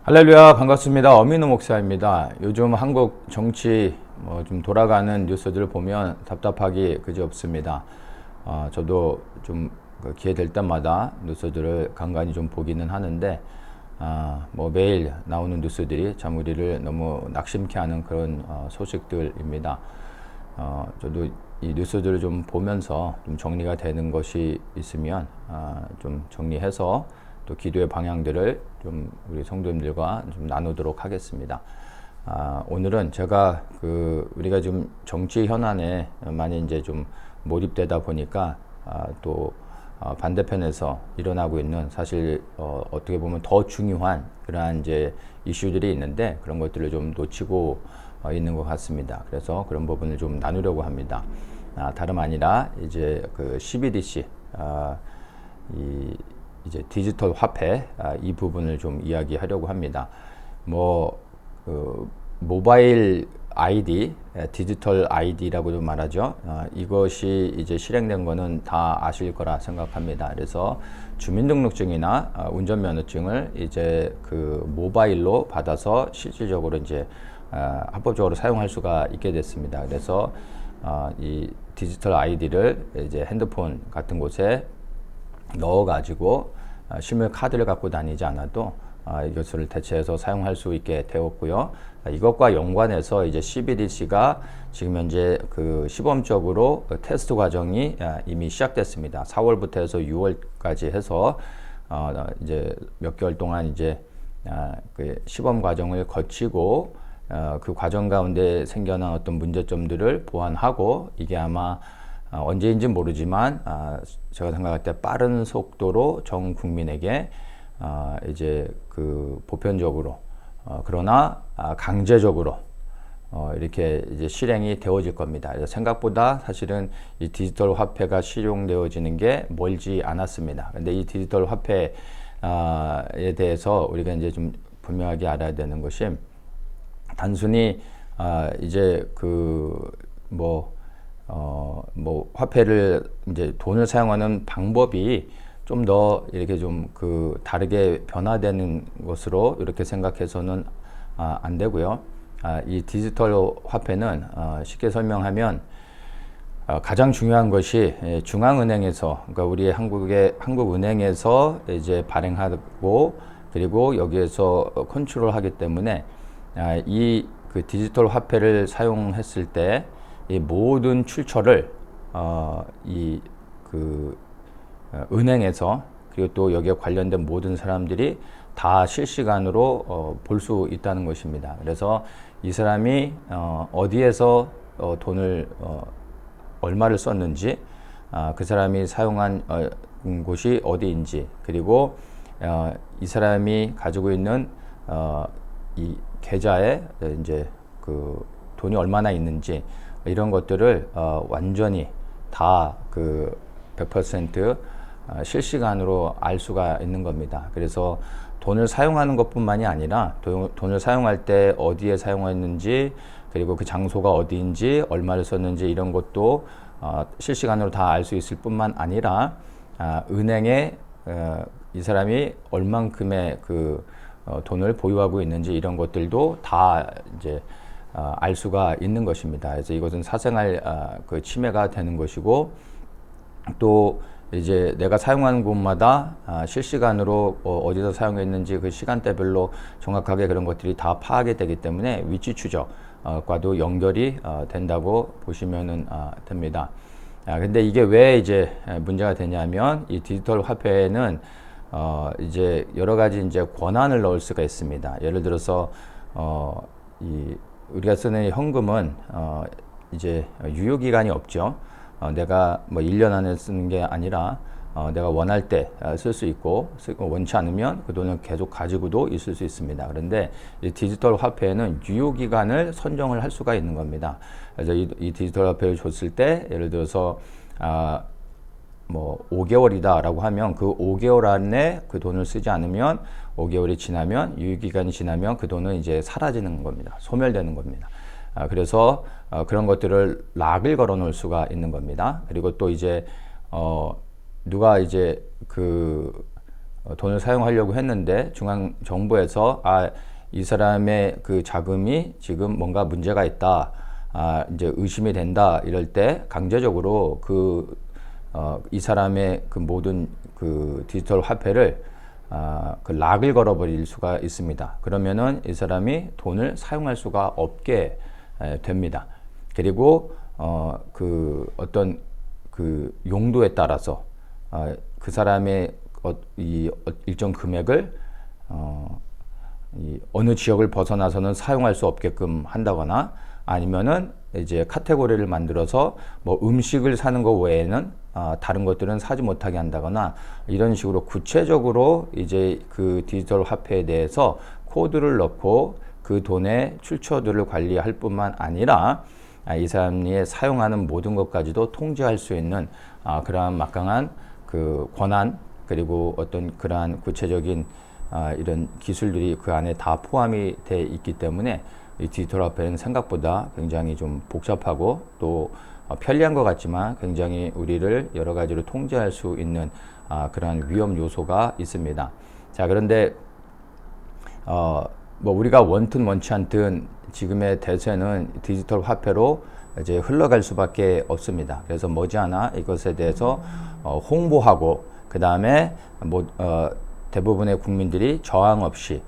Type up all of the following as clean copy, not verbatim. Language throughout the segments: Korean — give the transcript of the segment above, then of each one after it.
할렐루야, 반갑습니다. 어민우 목사입니다. 요즘 한국 정치 좀 돌아가는 뉴스들을 보면 답답하기 그지없습니다. 저도 좀 기회 될 때마다 뉴스들을 간간히 좀 보기는 하는데 매일 나오는 뉴스들이 참 우리를 너무 낙심케 하는 그런 소식들입니다. 저도 이 뉴스들을 좀 보면서 좀 정리가 되는 것이 있으면 좀 정리해서 또 기도의 방향들을 좀 우리 성도님들과 좀 나누도록 하겠습니다. 오늘은 제가 우리가 좀 정치 현안에 많이 이제 좀 몰입되다 보니까 또 반대편에서 일어나고 있는 사실 어떻게 보면 더 중요한 그러한 이제 이슈들이 있는데 그런 것들을 좀 놓치고 있는 것 같습니다. 그래서 그런 부분을 좀 나누려고 합니다. 다름 아니라 이제 그 CBDC 이제 디지털 화폐 이 부분을 좀 이야기하려고 합니다. 모바일 아이디, 디지털 아이디라고도 말하죠. 이것이 이제 실행된 거는 다 아실 거라 생각합니다. 그래서 주민등록증이나 운전면허증을 이제 그 모바일로 받아서 실질적으로 이제 합법적으로 사용할 수가 있게 됐습니다. 그래서 이 디지털 아이디를 이제 핸드폰 같은 곳에 넣어가지고 실물 카드를 갖고 다니지 않아도 이것을 대체해서 사용할 수 있게 되었고요. 이것과 연관해서 이제 CBDC가 지금 현재 그 시범적으로 테스트 과정이 이미 시작됐습니다. 4월부터 해서 6월까지 해서 이제 몇 개월 동안 이제 그 시범 과정을 거치고 그 과정 가운데 생겨난 어떤 문제점들을 보완하고 이게 아마 언제인지 모르지만 제가 생각할 때 빠른 속도로 전 국민에게 이제 그 보편적으로 그러나 강제적으로 이렇게 이제 실행이 되어질 겁니다. 그래서 생각보다 사실은 이 디지털 화폐가 실용되어지는 게 멀지 않았습니다. 근데 이 디지털 화폐에 대해서 우리가 이제 좀 분명하게 알아야 되는 것이 단순히 이제 화폐를 이제 돈을 사용하는 방법이 좀 더 이렇게 좀 다르게 변화되는 것으로 이렇게 생각해서는 안 되고요. 이 디지털 화폐는 쉽게 설명하면 가장 중요한 것이 중앙은행에서 그러니까 우리 한국은행에서 이제 발행하고 그리고 여기에서 컨트롤하기 때문에 이 그 디지털 화폐를 사용했을 때 이 모든 출처를 은행에서 그리고 또 여기에 관련된 모든 사람들이 다 실시간으로 볼 수 있다는 것입니다. 그래서 이 사람이 어디에서 돈을 얼마를 썼는지 그 사람이 사용한 곳이 어디인지 그리고 이 사람이 가지고 있는 이 계좌에 이제 그 돈이 얼마나 있는지 이런 것들을 완전히 다 100% 실시간으로 알 수가 있는 겁니다. 그래서 돈을 사용하는 것뿐만이 아니라 돈을 사용할 때 어디에 사용했는지 그리고 그 장소가 어디인지 얼마를 썼는지 이런 것도 실시간으로 다 알 수 있을 뿐만 아니라 은행에 이 사람이 얼만큼의 돈을 보유하고 있는지 이런 것들도 다 이제 알 수가 있는 것입니다. 그래서 이것은 사생활 침해가 되는 것이고 또 이제 내가 사용하는 곳마다 실시간으로 어디서 사용했는지 그 시간대별로 정확하게 그런 것들이 다 파악이 되기 때문에 위치 추적과도 연결이 된다고 보시면 됩니다. 근데 이게 왜 이제 문제가 되냐면 이 디지털 화폐에는 이제 여러 가지 이제 권한을 넣을 수가 있습니다. 예를 들어서 우리가 쓰는 현금은 이제 유효 기간이 없죠. 내가 1년 안에 쓰는 게 아니라 내가 원할 때 쓸 수 있고 원치 않으면 그 돈을 계속 가지고도 있을 수 있습니다. 그런데 이 디지털 화폐에는 유효 기간을 선정을 할 수가 있는 겁니다. 그래서 이 디지털 화폐를 줬을 때 예를 들어서 5개월이다라고 하면 그 5개월 안에 그 돈을 쓰지 않으면 5개월이 지나면 유효기간이 지나면 그 돈은 이제 사라지는 겁니다. 소멸되는 겁니다. 그래서 그런 것들을 락을 걸어 놓을 수가 있는 겁니다. 그리고 또 이제 누가 이제 돈을 사용하려고 했는데 중앙 정부에서 이 사람의 그 자금이 지금 뭔가 문제가 있다, 이제 의심이 된다 이럴 때 강제적으로 이 사람의 그 모든 그 디지털 화폐를 그 락을 걸어버릴 수가 있습니다. 그러면은 이 사람이 돈을 사용할 수가 없게 됩니다. 그리고 그 어떤 그 용도에 따라서 그 사람의 이 일정 금액을 이 어느 지역을 벗어나서는 사용할 수 없게끔 한다거나, 아니면은 이제 카테고리를 만들어서 뭐 음식을 사는 것 외에는 다른 것들은 사지 못하게 한다거나, 이런 식으로 구체적으로 이제 그 디지털 화폐에 대해서 코드를 넣고 그 돈의 출처들을 관리할 뿐만 아니라 이 사람이 사용하는 모든 것까지도 통제할 수 있는 그러한 막강한 그 권한, 그리고 어떤 그러한 구체적인 이런 기술들이 그 안에 다 포함이 돼 있기 때문에 이 디지털 화폐는 생각보다 굉장히 좀 복잡하고 또 편리한 것 같지만 굉장히 우리를 여러 가지로 통제할 수 있는 그러한 위험 요소가 있습니다. 자, 그런데 뭐 우리가 원튼 원치 않든 지금의 대세는 디지털 화폐로 이제 흘러갈 수밖에 없습니다. 그래서 머지않아 이것에 대해서 홍보하고, 그 다음에 뭐 대부분의 국민들이 저항 없이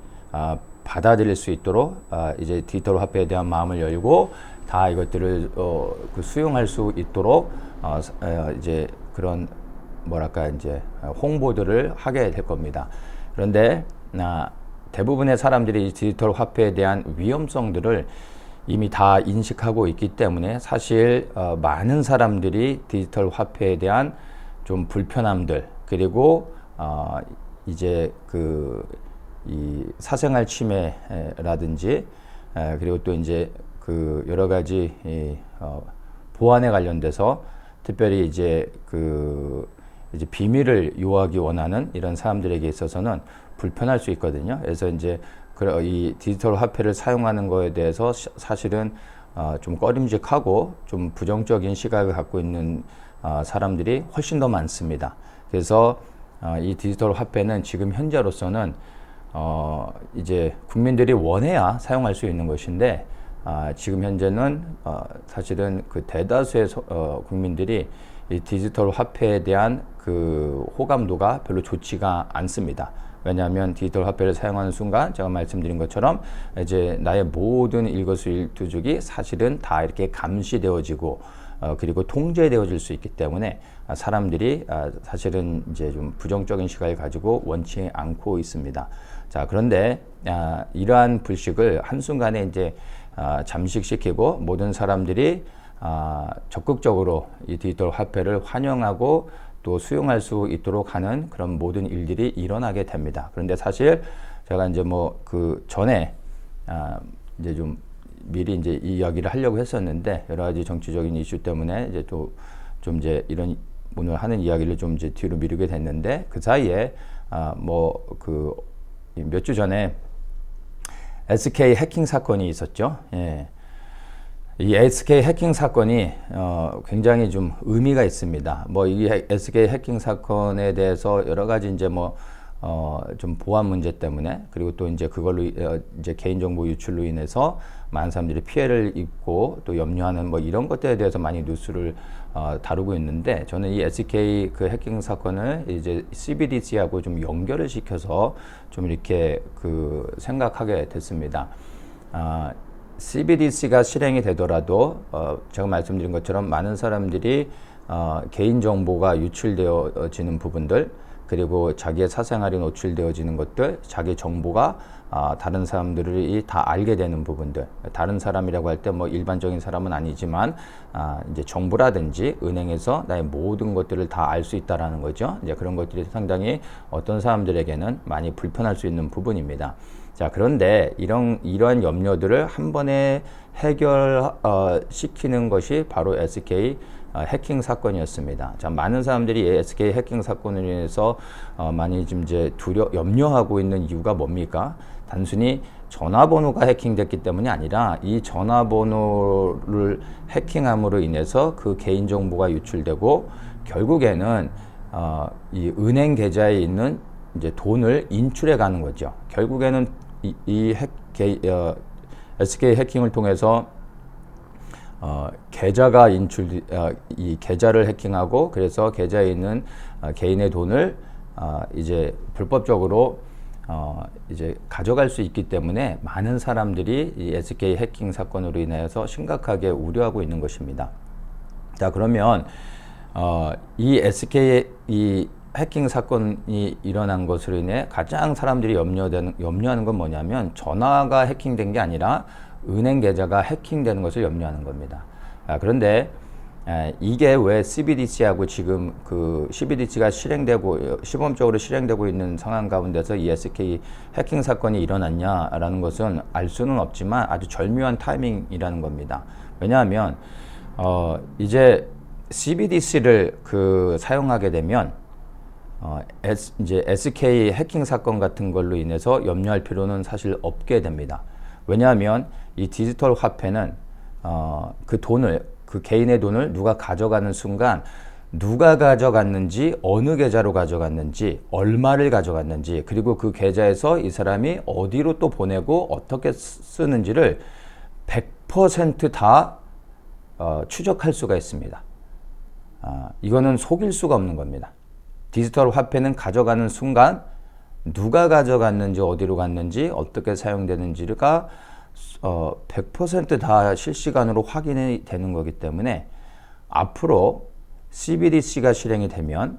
받아들일 수 있도록 이제 디지털 화폐에 대한 마음을 열고 다 이것들을 그 수용할 수 있도록 이제 그런 뭐랄까 이제 홍보들을 하게 될 겁니다. 그런데 대부분의 사람들이 이 디지털 화폐에 대한 위험성들을 이미 다 인식하고 있기 때문에 사실 많은 사람들이 디지털 화폐에 대한 좀 불편함들, 그리고 이제 이 사생활 침해라든지 그리고 또 이제 그 여러 가지 보안에 관련돼서 특별히 이제 이제 비밀을 요하기 원하는 이런 사람들에게 있어서는 불편할 수 있거든요. 그래서 이제 이 디지털 화폐를 사용하는 거에 대해서 사실은 좀 꺼림직하고 좀 부정적인 시각을 갖고 있는 사람들이 훨씬 더 많습니다. 그래서 이 디지털 화폐는 지금 현재로서는 이제 국민들이 원해야 사용할 수 있는 것인데 지금 현재는 사실은 그 대다수의 국민들이 이 디지털 화폐에 대한 그 호감도가 별로 좋지가 않습니다. 왜냐하면 디지털 화폐를 사용하는 순간 제가 말씀드린 것처럼 이제 나의 모든 일거수일투족이 사실은 다 이렇게 감시되어지고 그리고 통제되어질 수 있기 때문에 사람들이 사실은 이제 좀 부정적인 시각을 가지고 원치 않고 있습니다. 자, 그런데 이러한 불식을 한순간에 이제 잠식시키고 모든 사람들이 적극적으로 이 디지털 화폐를 환영하고 또 수용할 수 있도록 하는 그런 모든 일들이 일어나게 됩니다. 그런데 사실 제가 이제 뭐 그 전에 이제 좀 미리 이제 이 이야기를 하려고 했었는데 여러 가지 정치적인 이슈 때문에 이제 또 좀 이제 이런 오늘 하는 이야기를 좀 이제 뒤로 미루게 됐는데, 그 사이에 뭐 그 몇 주 전에 SK 해킹 사건이 있었죠. 예. 이 SK 해킹 사건이 굉장히 좀 의미가 있습니다. 뭐 이 SK 해킹 사건에 대해서 여러 가지 이제 뭐 좀 보안 문제 때문에, 그리고 또 이제 그걸로 이제 개인정보 유출로 인해서 많은 사람들이 피해를 입고 또 염려하는 뭐 이런 것들에 대해서 많이 뉴스를 다루고 있는데, 저는 이 SK 그 해킹 사건을 이제 CBDC하고 좀 연결을 시켜서 좀 이렇게 그 생각하게 됐습니다. CBDC가 실행이 되더라도 제가 말씀드린 것처럼 많은 사람들이 개인정보가 유출되어지는 부분들, 그리고 자기의 사생활이 노출되어지는 것들, 자기 정보가 다른 사람들이 다 알게 되는 부분들, 다른 사람이라고 할 때 뭐 일반적인 사람은 아니지만 이제 정부라든지 은행에서 나의 모든 것들을 다 알 수 있다라는 거죠. 이제 그런 것들이 상당히 어떤 사람들에게는 많이 불편할 수 있는 부분입니다. 자, 그런데 이러한 염려들을 한 번에 해결시키는 것이 바로 SK 해킹 사건이었습니다. 자, 많은 사람들이 SK 해킹 사건으로 인해서 많이 좀 이제 염려하고 있는 이유가 뭡니까? 단순히 전화번호가 해킹됐기 때문이 아니라 이 전화번호를 해킹함으로 인해서 그 개인정보가 유출되고 결국에는 이 은행 계좌에 있는 이제 돈을 인출해 가는 거죠. 결국에는 SK 해킹을 통해서 계좌가 이 계좌를 해킹하고 그래서 계좌에 있는 개인의 돈을 이제 불법적으로 이제 가져갈 수 있기 때문에 많은 사람들이 이 SK 해킹 사건으로 인해서 심각하게 우려하고 있는 것입니다. 자, 그러면 이 SK 이 해킹 사건이 일어난 것으로 인해 가장 사람들이 염려하는 건 뭐냐면 전화가 해킹된 게 아니라 은행 계좌가 해킹되는 것을 염려하는 겁니다. 그런데 이게 왜 CBDC하고 지금 그 CBDC가 시범적으로 실행되고 있는 상황 가운데서 이 SK 해킹 사건이 일어났냐라는 것은 알 수는 없지만 아주 절묘한 타이밍이라는 겁니다. 왜냐하면 이제 CBDC를 사용하게 되면 이제 SK 해킹 사건 같은 걸로 인해서 염려할 필요는 사실 없게 됩니다. 왜냐하면 이 디지털 화폐는 그 개인의 돈을 누가 가져가는 순간 누가 가져갔는지, 어느 계좌로 가져갔는지, 얼마를 가져갔는지, 그리고 그 계좌에서 이 사람이 어디로 또 보내고 어떻게 쓰는지를 100% 추적할 수가 있습니다. 이거는 속일 수가 없는 겁니다. 디지털 화폐는 가져가는 순간 누가 가져갔는지, 어디로 갔는지, 어떻게 사용되는지가 100% 실시간으로 확인이 되는 거기 때문에 앞으로 CBDC가 실행이 되면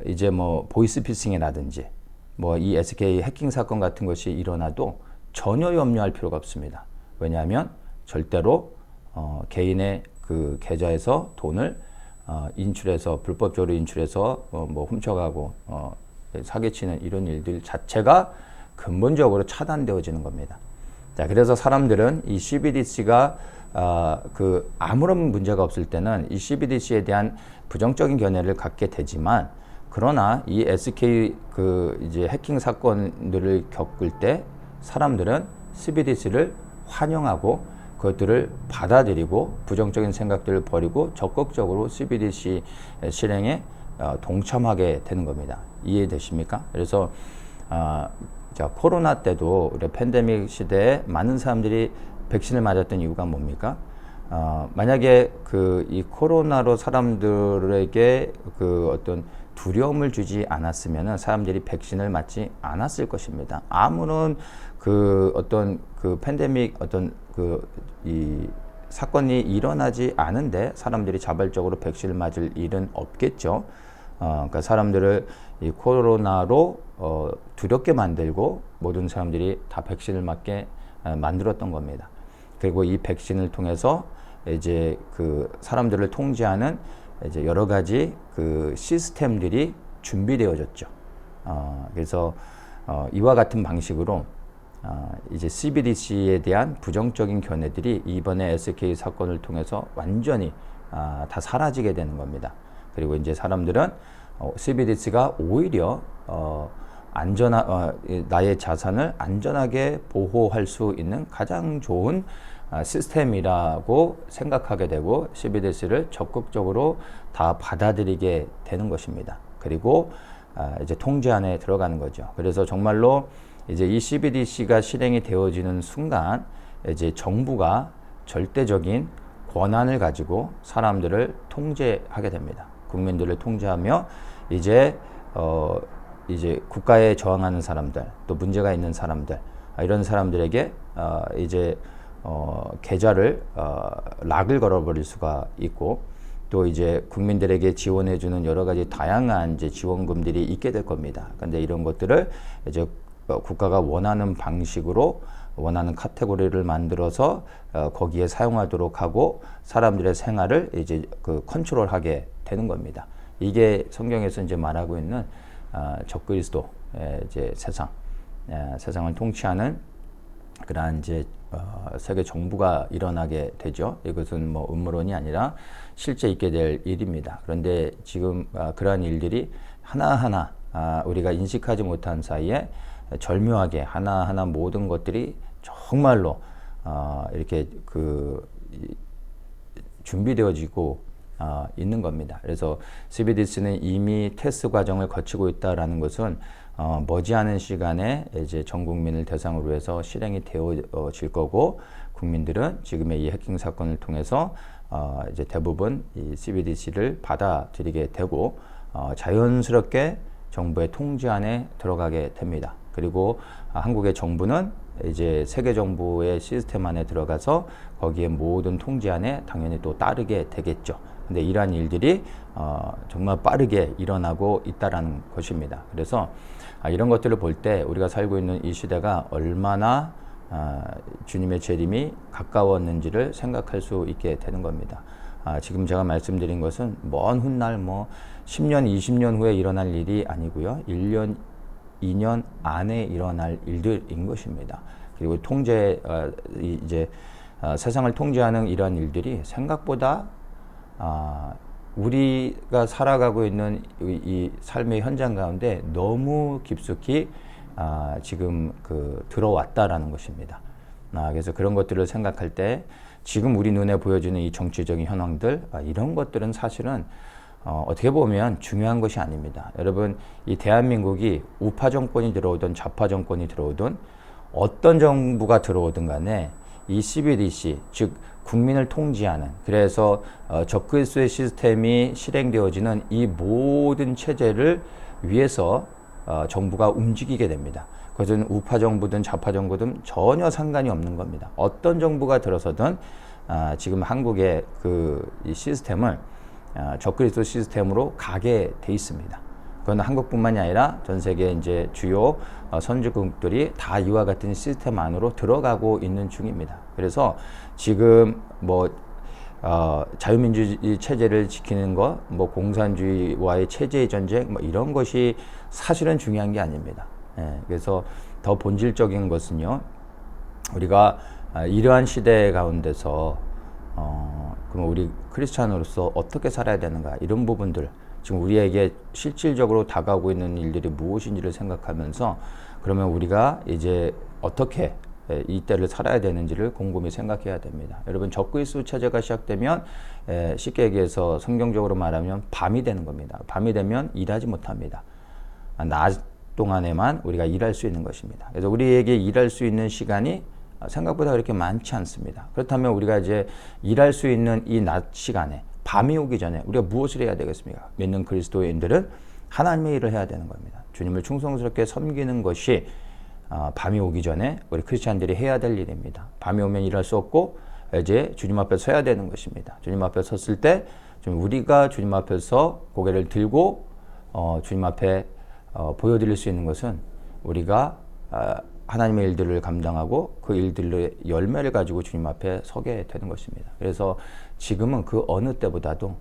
이제 뭐 보이스피싱이라든지 뭐 이 SK 해킹 사건 같은 것이 일어나도 전혀 염려할 필요가 없습니다. 왜냐하면 절대로 개인의 그 계좌에서 돈을 불법적으로 인출해서 뭐 훔쳐가고 사기치는 이런 일들 자체가 근본적으로 차단되어지는 겁니다. 자, 그래서 사람들은 이 CBDC가 아무런 문제가 없을 때는 이 CBDC에 대한 부정적인 견해를 갖게 되지만, 그러나 이 SK 이제 해킹 사건들을 겪을 때 사람들은 CBDC를 환영하고 그것들을 받아들이고 부정적인 생각들을 버리고 적극적으로 CBDC 실행에 동참하게 되는 겁니다. 이해되십니까? 그래서 자, 코로나 때도 우리 팬데믹 시대에 많은 사람들이 백신을 맞았던 이유가 뭡니까? 만약에 이 코로나로 사람들에게 어떤 두려움을 주지 않았으면은 사람들이 백신을 맞지 않았을 것입니다. 아무런 어떤 팬데믹 이 사건이 일어나지 않은데 사람들이 자발적으로 백신을 맞을 일은 없겠죠. 그러니까 사람들을 이 코로나로 두렵게 만들고 모든 사람들이 다 백신을 맞게 만들었던 겁니다. 그리고 이 백신을 통해서 이제 사람들을 통제하는 이제 여러 가지 시스템들이 준비되어졌죠. 그래서 이와 같은 방식으로 이제 CBDC에 대한 부정적인 견해들이 이번에 SK 사건을 통해서 완전히 다 사라지게 되는 겁니다. 그리고 이제 사람들은 CBDC가 오히려 나의 자산을 안전하게 보호할 수 있는 가장 좋은 시스템이라고 생각하게 되고 CBDC를 적극적으로 다 받아들이게 되는 것입니다. 그리고 이제 통제 안에 들어가는 거죠. 그래서 정말로 이제 이 CBDC가 실행이 되어지는 순간 이제 정부가 절대적인 권한을 가지고 사람들을 통제하게 됩니다. 국민들을 통제하며 이제 국가에 저항하는 사람들, 또 문제가 있는 사람들, 이런 사람들에게 이제 계좌를 락을 걸어버릴 수가 있고, 또 이제 국민들에게 지원해주는 여러 가지 다양한 이제 지원금들이 있게 될 겁니다. 근데 이런 것들을 이제 국가가 원하는 방식으로 원하는 카테고리를 만들어서 거기에 사용하도록 하고 사람들의 생활을 이제 컨트롤하게 되는 겁니다. 이게 성경에서 이제 말하고 있는 적그리스도 이제 세상을 통치하는 그러한 이제 세계 정부가 일어나게 되죠. 이것은 뭐 음모론이 아니라 실제 있게 될 일입니다. 그런데 지금 그러한 일들이 하나하나 우리가 인식하지 못한 사이에 절묘하게 하나하나 모든 것들이 정말로 이렇게 준비되어지고 있는 겁니다. 그래서 CBDC는 이미 테스트 과정을 거치고 있다라는 것은 머지않은 시간에 이제 전 국민을 대상으로 해서 실행이 되어질 거고, 국민들은 지금의 이 해킹 사건을 통해서 이제 대부분 이 CBDC를 받아들이게 되고 자연스럽게 정부의 통제 안에 들어가게 됩니다. 그리고 한국의 정부는 이제 세계 정부의 시스템 안에 들어가서 거기에 모든 통제 안에 당연히 또 따르게 되겠죠. 근데 이러한 일들이 정말 빠르게 일어나고 있다라는 것입니다. 그래서 이런 것들을 볼 때 우리가 살고 있는 이 시대가 얼마나 주님의 재림이 가까웠는지를 생각할 수 있게 되는 겁니다. 지금 제가 말씀드린 것은 먼 훗날 10년, 20년 후에 일어날 일이 아니고요. 1년, 2년 안에 일어날 일들인 것입니다. 그리고 이제 세상을 통제하는 이러한 일들이 생각보다 우리가 살아가고 있는 이 삶의 현장 가운데 너무 깊숙이 지금 들어왔다라는 것입니다. 그래서 그런 것들을 생각할 때 지금 우리 눈에 보여지는 이 정치적인 현황들, 이런 것들은 사실은 어떻게 보면 중요한 것이 아닙니다. 여러분, 이 대한민국이 우파 정권이 들어오든 좌파 정권이 들어오든 어떤 정부가 들어오든 간에 이 CBDC, 즉 국민을 통제하는, 그래서 적그리스도의 시스템이 실행되어지는 이 모든 체제를 위해서 정부가 움직이게 됩니다. 그것은 우파 정부든 좌파 정부든 전혀 상관이 없는 겁니다. 어떤 정부가 들어서든 지금 한국의 이 시스템을 적그리스도 시스템으로 가게 돼 있습니다. 그건 한국뿐만이 아니라 전 세계 이제 주요 선진국들이 다 이와 같은 시스템 안으로 들어가고 있는 중입니다. 그래서 지금 자유민주주의 체제를 지키는 것, 공산주의와의 체제의 전쟁, 이런 것이 사실은 중요한 게 아닙니다. 그래서 더 본질적인 것은요, 우리가 이러한 시대 가운데서 그럼 우리 크리스찬으로서 어떻게 살아야 되는가, 이런 부분들, 지금 우리에게 실질적으로 다가오고 있는 일들이 무엇인지를 생각하면서 그러면 우리가 이제 어떻게 이 때를 살아야 되는지를 곰곰이 생각해야 됩니다. 여러분, 적그리스도 체제가 시작되면 쉽게 얘기해서 성경적으로 말하면 밤이 되는 겁니다. 밤이 되면 일하지 못합니다. 낮 동안에만 우리가 일할 수 있는 것입니다. 그래서 우리에게 일할 수 있는 시간이 생각보다 그렇게 많지 않습니다. 그렇다면 우리가 이제 일할 수 있는 이 낮 시간에, 밤이 오기 전에 우리가 무엇을 해야 되겠습니까? 믿는 그리스도인들은 하나님의 일을 해야 되는 겁니다. 주님을 충성스럽게 섬기는 것이 밤이 오기 전에 우리 크리스찬들이 해야 될 일입니다. 밤이 오면 일할 수 없고 이제 주님 앞에 서야 되는 것입니다. 주님 앞에 섰을 때 우리가 주님 앞에서 고개를 들고 주님 앞에 보여드릴 수 있는 것은 우리가 하나님의 일들을 감당하고 그 일들의 열매를 가지고 주님 앞에 서게 되는 것입니다. 그래서 지금은 그 어느 때보다도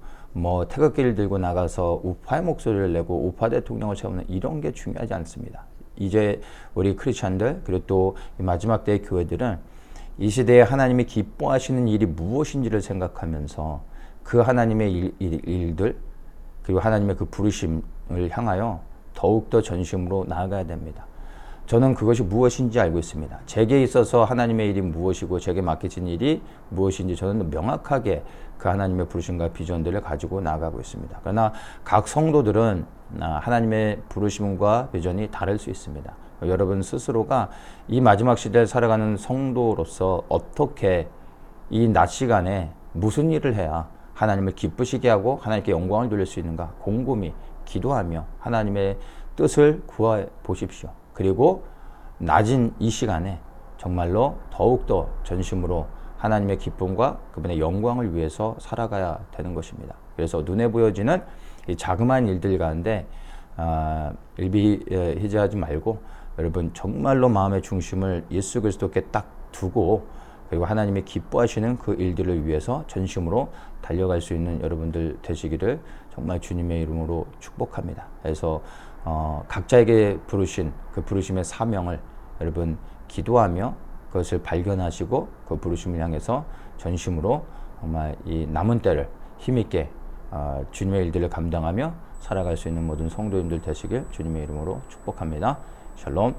태극기를 들고 나가서 우파의 목소리를 내고 우파 대통령을 세우는 이런 게 중요하지 않습니다. 이제 우리 크리스찬들, 그리고 또 이 마지막 때의 교회들은 이 시대에 하나님이 기뻐하시는 일이 무엇인지를 생각하면서 그 하나님의 일들, 그리고 하나님의 그 부르심을 향하여 더욱더 전심으로 나아가야 됩니다. 저는 그것이 무엇인지 알고 있습니다. 제게 있어서 하나님의 일이 무엇이고 제게 맡겨진 일이 무엇인지 저는 명확하게 그 하나님의 부르심과 비전들을 가지고 나아가고 있습니다. 그러나 각 성도들은 하나님의 부르심과 비전이 다를 수 있습니다. 여러분 스스로가 이 마지막 시대를 살아가는 성도로서 어떻게 이 낮 시간에 무슨 일을 해야 하나님을 기쁘시게 하고 하나님께 영광을 돌릴 수 있는가 곰곰이 기도하며 하나님의 뜻을 구해 보십시오. 그리고 낮은 이 시간에 정말로 더욱더 전심으로 하나님의 기쁨과 그분의 영광을 위해서 살아가야 되는 것입니다. 그래서 눈에 보여지는 이 자그마한 일들 가운데 일비해제하지 말고 여러분 정말로 마음의 중심을 예수 그리스도께 딱 두고 그리고 하나님이 기뻐하시는 그 일들을 위해서 전심으로 달려갈 수 있는 여러분들 되시기를 정말 주님의 이름으로 축복합니다. 그래서 각자에게 부르신 그 부르심의 사명을 여러분 기도하며 그것을 발견하시고 그 부르심을 향해서 전심으로 정말 이 남은 때를 힘있게 주님의 일들을 감당하며 살아갈 수 있는 모든 성도님들 되시길 주님의 이름으로 축복합니다. 샬롬.